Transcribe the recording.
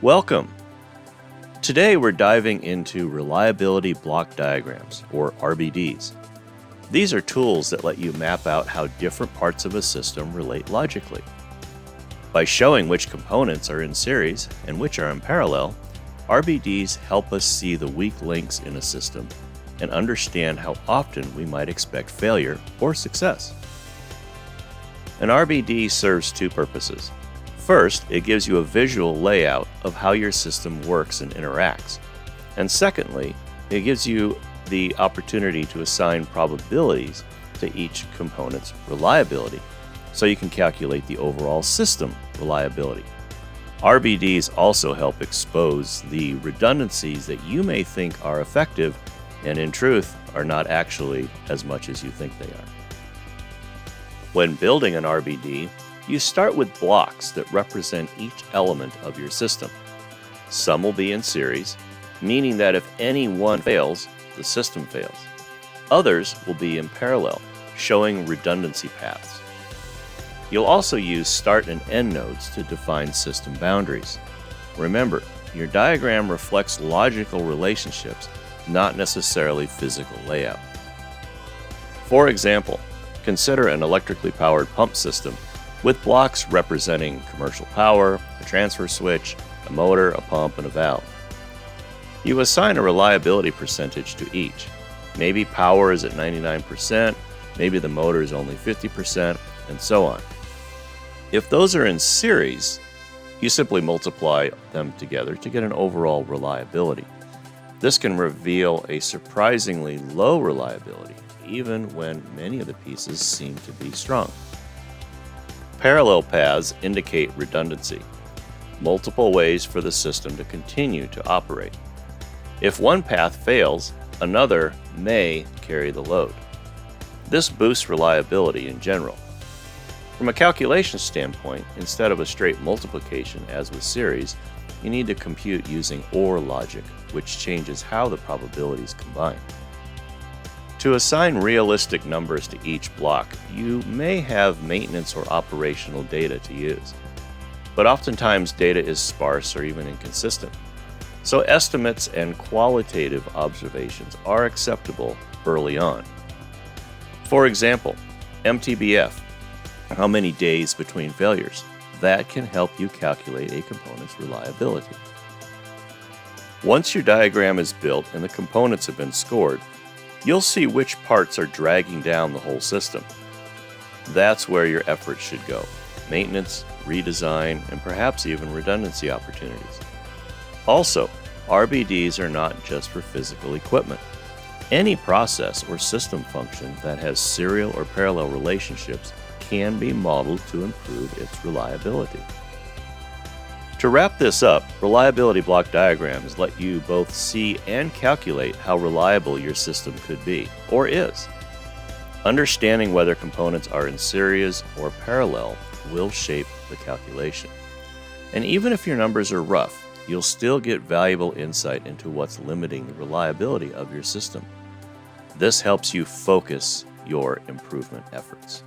Welcome! Today we're diving into reliability block diagrams, or RBDs. These are tools that let you map out how different parts of a system relate logically. By showing which components are in series and which are in parallel, RBDs help us see the weak links in a system and understand how often we might expect failure or success. An RBD serves two purposes. First, it gives you a visual layout of how your system works and interacts. And secondly, it gives you the opportunity to assign probabilities to each component's reliability, so you can calculate the overall system reliability. RBDs also help expose the redundancies that you may think are effective and in truth are not actually as much as you think they are. When building an RBD, you start with blocks that represent each element of your system. Some will be in series, meaning that if any one fails, the system fails. Others will be in parallel, showing redundancy paths. You'll also use start and end nodes to define system boundaries. Remember, your diagram reflects logical relationships, not necessarily physical layout. For example, consider an electrically powered pump system with blocks representing commercial power, a transfer switch, a motor, a pump, and a valve. You assign a reliability percentage to each. Maybe power is at 99%, maybe the motor is only 50%, and so on. If those are in series, you simply multiply them together to get an overall reliability. This can reveal a surprisingly low reliability, even when many of the pieces seem to be strong. Parallel paths indicate redundancy, multiple ways for the system to continue to operate. If one path fails, another may carry the load. This boosts reliability in general. From a calculation standpoint, instead of a straight multiplication as with series, you need to compute using OR logic, which changes how the probabilities combine. To assign realistic numbers to each block, you may have maintenance or operational data to use. But oftentimes data is sparse or even inconsistent. So estimates and qualitative observations are acceptable early on. For example, MTBF, how many days between failures? That can help you calculate a component's reliability. Once your diagram is built and the components have been scored, you'll see which parts are dragging down the whole system. That's where your efforts should go: maintenance, redesign, and perhaps even redundancy opportunities. Also, RBDs are not just for physical equipment. Any process or system function that has serial or parallel relationships can be modeled to improve its reliability. To wrap this up, reliability block diagrams let you both see and calculate how reliable your system could be, or is. Understanding whether components are in series or parallel will shape the calculation. And even if your numbers are rough, you'll still get valuable insight into what's limiting the reliability of your system. This helps you focus your improvement efforts.